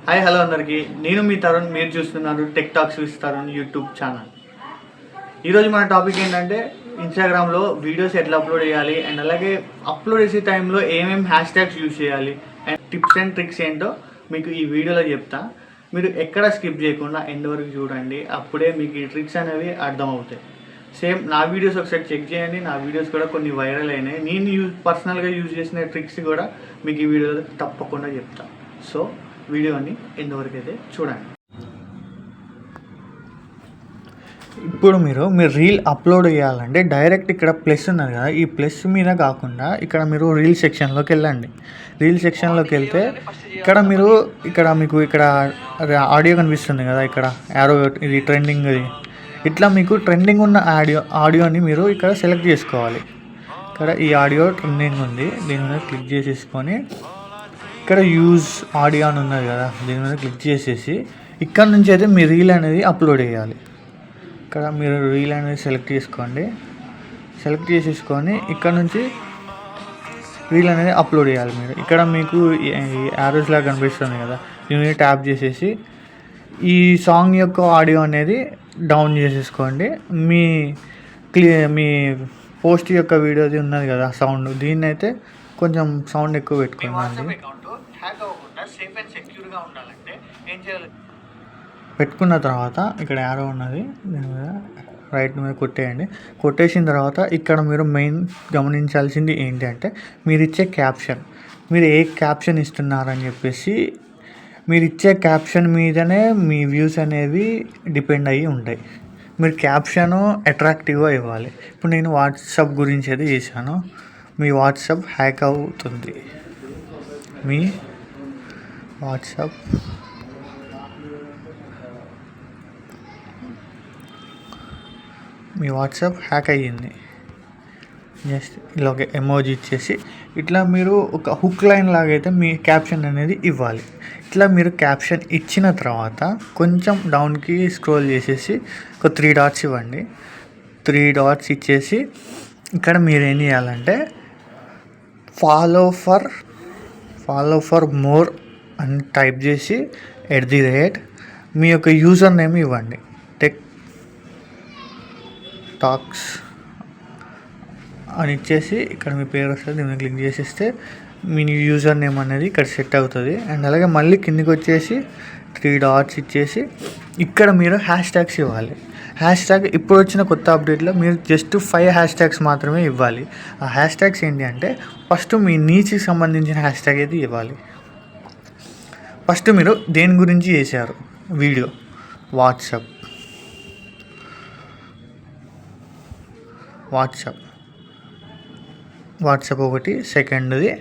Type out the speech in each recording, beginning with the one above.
Hi hello అందరికీ, నేను మీ తరుణ్. మీరు చూస్తున్నారు tech talks with Tarun YouTube channel. ఈరోజు మన టాపిక్ ఏంటంటే ఇన్స్టాగ్రామ్లో వీడియోస్ ఎట్లా అప్లోడ్ చేయాలి అండ్ అలాగే అప్లోడ్ చేసే టైంలో ఏమేమి హ్యాష్ ట్యాగ్స్ యూజ్ చేయాలి అండ్ టిప్స్ అండ్ ట్రిక్స్ ఏంటో మీకు ఈ వీడియోలో చెప్తా. మీరు ఎక్కడ స్కిప్ చేయకుండా ఎండ్ వరకు చూడండి, అప్పుడే మీకు ఈ ట్రిక్స్ అనేవి అర్థమవుతాయి. సేమ్ నా వీడియోస్ ఒకసారి చెక్ చేయండి, నా వీడియోస్ కూడా కొన్ని వైరల్ అయినాయి. నేను పర్సనల్గా యూజ్ చేసిన ట్రిక్స్ కూడా మీకు ఈ వీడియోలో తప్పకుండా చెప్తాను. సో వీడియోని ఎండ్ వరకు అయితే చూడండి. ఇప్పుడు మీరు రీల్ అప్లోడ్ చేయాలంటే డైరెక్ట్ ఇక్కడ ప్లస్ ఉన్నది కదా, ఈ ప్లస్ మీద కాకుండా ఇక్కడ మీరు రీల్ సెక్షన్లోకి వెళ్ళండి. రీల్ సెక్షన్లోకి వెళ్తే ఇక్కడ మీకు ఆడియో కనిపిస్తుంది కదా, ఇక్కడ యారో, ఇది ట్రెండింగ్. ఇట్లా మీకు ట్రెండింగ్ ఉన్న ఆడియోని మీరు ఇక్కడ సెలెక్ట్ చేసుకోవాలి. ఇక్కడ ఈ ఆడియో ట్రెండింగ్ ఉంది, దీని మీద క్లిక్ చేసేసుకొని ఇక్కడ యూజ్ ఆడియో అని ఉన్నది కదా, దీని మీద క్లిక్ చేసేసి ఇక్కడ నుంచి అయితే మీ రీల్ అనేది అప్లోడ్ చేయాలి. ఇక్కడ మీరు రీల్ అనేది సెలెక్ట్ చేసుకోండి. సెలెక్ట్ చేసేసుకొని ఇక్కడ నుంచి రీల్ అనేది అప్లోడ్ చేయాలి. మీరు ఇక్కడ మీకు యారోస్ లాగా కనిపిస్తుంది కదా, దీన్ని ట్యాప్ చేసేసి ఈ సాంగ్ యొక్క ఆడియో అనేది డౌన్ చేసేసుకోండి. మీ పోస్ట్ యొక్క వీడియోది ఉన్నది కదా సౌండ్, దీన్ని అయితే కొంచెం సౌండ్ ఎక్కువ పెట్టుకోండి. హ్యాక్ అవ్వకుండా సేఫ్ అండ్ సెక్యూర్గా ఉండాలంటే ఏం చేయాలి? పెట్టుకున్న తర్వాత ఇక్కడ యారో ఉన్నది, దీని మీద రైట్ మీద కొట్టేయండి. కొట్టేసిన తర్వాత ఇక్కడ మీరు మెయిన్ గమనించాల్సింది ఏంటంటే మీరు ఇచ్చే క్యాప్షన్, మీరు ఏ క్యాప్షన్ ఇస్తున్నారని చెప్పేసి మీరు ఇచ్చే క్యాప్షన్ మీదనే మీ వ్యూస్ అనేవి డిపెండ్ అయ్యి ఉంటాయి. మీరు క్యాప్షన్ అట్రాక్టివ్గా ఇవ్వాలి. ఇప్పుడు నేను వాట్సాప్ గురించి అయితే చేశాను. మీ వాట్సాప్ హ్యాక్ అవుతుంది, మీ వాట్సాప్ హ్యాక్ అయ్యింది. జస్ట్ ఇలా ఒక ఎమోజీ ఇచ్చేసి ఇట్లా మీరు ఒక హుక్ లైన్ లాగా అయితే మీ క్యాప్షన్ అనేది ఇవ్వాలి. ఇట్లా మీరు క్యాప్షన్ ఇచ్చిన తర్వాత కొంచెం డౌన్కి స్క్రోల్ చేసేసి ఒక 3 డాట్స్ ఇవ్వండి. 3 డాట్స్ ఇచ్చేసి ఇక్కడ మీరు ఏం చేయాలంటే ఫాలో ఫర్ మోర్ అని టైప్ చేసి @ మీ యొక్క యూజర్ నేమ్ ఇవ్వండి. టెక్ టాక్స్ అని ఇచ్చేసి ఇక్కడ మీ పేరు వస్తుంది, దీన్ని క్లిక్ చేసేస్తే మీ యూజర్ నేమ్ అనేది ఇక్కడ సెట్ అవుతుంది. అండ్ అలాగే మళ్ళీ కిందికి వచ్చేసి 3 డాట్స్ ఇచ్చేసి ఇక్కడ మీరు హ్యాష్ ట్యాగ్స్ ఇవ్వాలి. హ్యాష్ ట్యాగ్ ఇప్పుడు వచ్చిన కొత్త అప్డేట్లో మీరు జస్ట్ 5 హ్యాష్ ట్యాగ్స్ మాత్రమే ఇవ్వాలి. ఆ హ్యాష్ ట్యాగ్స్ ఏంటి అంటే ఫస్ట్ మీ నీచ్కి సంబంధించిన హ్యాష్ ట్యాగ్ అయితే ఇవ్వాలి. ఫస్ట్ మీరు దేని గురించి చేశారు వీడియో? వాట్సాప్ ఒకటి. సెకండ్ది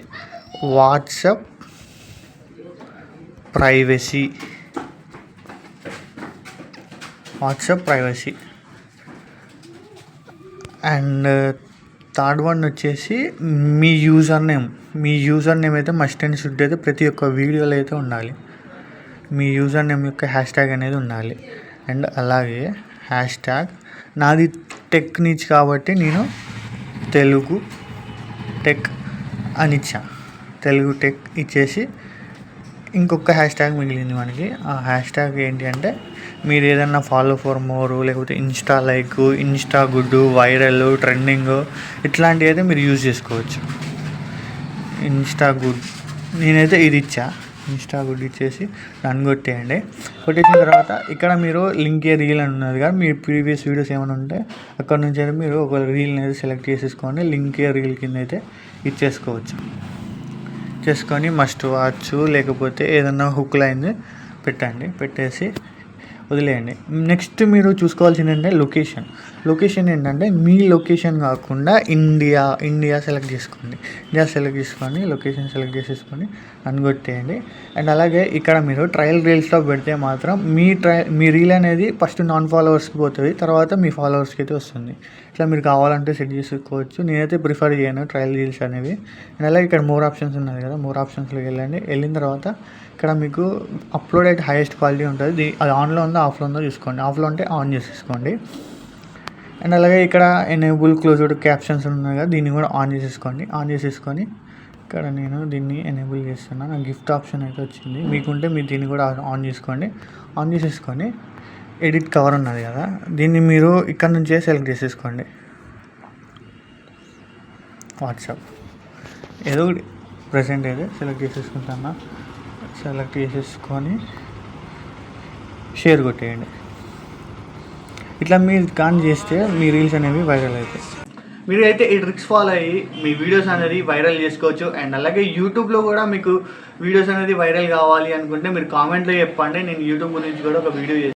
WhatsApp privacy. And third one వచ్చేసి మీ యూజర్ నేమ్ అయితే మస్ట్ అండ్ షుడ్ అయితే ప్రతి ఒక్క వీడియోలో అయితే ఉండాలి. మీ యూజర్ నేమ్ యొక్క హ్యాష్ ట్యాగ్ అనేది ఉండాలి. అండ్ అలాగే హ్యాష్ ట్యాగ్ నాది టెక్ నీచ్ కాబట్టి నేను తెలుగు టెక్ అని ఇచ్చా. తెలుగు టెక్ ఇచ్చేసి ఇంకొక హ్యాష్ ట్యాగ్ మిగిలింది మనకి. ఆ హ్యాష్ ట్యాగ్ ఏంటి అంటే మీరు ఏదన్నా ఫాలో ఫర్ మోర్, లేకపోతే Insta like, Insta good, viral, trending ఇట్లాంటివి అయితే మీరు యూజ్ చేసుకోవచ్చు. ఇన్స్టా గుడ్ నేనైతే ఇది ఇచ్చా. ఇన్స్టా గుడ్ ఇచ్చేసి రన్ కొట్టేయండి. కొట్టేసిన తర్వాత ఇక్కడ మీరు లింక్ ఏ రీల్ అని ఉన్నది కదా, మీ ప్రీవియస్ వీడియోస్ ఏమైనా ఉంటే అక్కడ నుంచి అయితే మీరు ఒక రీల్ని అయితే సెలెక్ట్ చేసేసుకొని లింక్ ఏ రీల్ కింద అయితే ఇచ్చేసుకోవచ్చు. చేసుకొని మస్ట్ వాచ్ లేకపోతే ఏదన్నా హుక్ లైన్ పెట్టండి, పెట్టేసి వదిలేయండి. నెక్స్ట్ మీరు చూసుకోవాల్సింది ఏంటంటే లొకేషన్ ఏంటంటే మీ లొకేషన్ కాకుండా ఇండియా సెలెక్ట్ చేసుకోండి. లొకేషన్ సెలెక్ట్ చేసేసుకొని కొట్టేయండి. అండ్ అలాగే ఇక్కడ మీరు ట్రయల్ రీల్స్లో పెడితే మాత్రం మీ రీల్ అనేది ఫస్ట్ నాన్ ఫాలోవర్స్కి పోతుంది, తర్వాత మీ ఫాలోవర్స్కి అయితే వస్తుంది. ఇట్లా మీరు కావాలంటే సెట్ చేసుకోవచ్చు. నేనైతే ప్రిఫర్ చేయను ట్రయల్ రీల్స్ అనేవి. అండ్ అలాగే ఇక్కడ మోర్ ఆప్షన్స్ ఉన్నాయి కదా, మోర్ ఆప్షన్స్లోకి వెళ్ళిన తర్వాత ఇక్కడ మీకు అప్లోడ్ అయితే హైయెస్ట్ క్వాలిటీ ఉంటుంది. అది ఆన్లో ఉందో ఆఫ్లో ఉందో చూసుకోండి. ఆఫ్లో ఉంటే ఆన్ చేసేసుకోండి. అండ్ అలాగే ఇక్కడ ఎనేబుల్ క్లోజ్డ్ క్యాప్షన్స్ ఉన్నాయి కదా, దీన్ని కూడా ఆన్ చేసేసుకొని ఇక్కడ నేను దీన్ని ఎనేబుల్ చేస్తున్నా. నాకు గిఫ్ట్ ఆప్షన్ అయితే వచ్చింది. మీకుంటే మీరు దీన్ని కూడా ఆన్ చేసుకోండి. ఆన్ చేసేసుకొని ఎడిట్ కవర్ ఉన్నది కదా, దీన్ని మీరు ఇక్కడ నుంచే సెలెక్ట్ చేసేసుకోండి. వాట్సాప్ ఏదో ఒకటి ప్రజెంట్ అయితే సెలెక్ట్ చేసేసుకుంటున్నా. సెలెక్ట్ చేసేసుకొని షేర్ కొట్టేయండి. ఇట్లా మీరు కాన్ చేస్తే మీ రీల్స్ అనేవి వైరల్ అవుతాయి. మీరు అయితే ఈ ట్రిక్స్ ఫాలో అయ్యి మీ వీడియోస్ అనేది వైరల్ చేసుకోవచ్చు. అండ్ అలాగే యూట్యూబ్లో కూడా మీకు వీడియోస్ అనేది వైరల్ కావాలి అనుకుంటే మీరు కామెంట్లో చెప్పండి, నేను యూట్యూబ్ గురించి కూడా ఒక వీడియో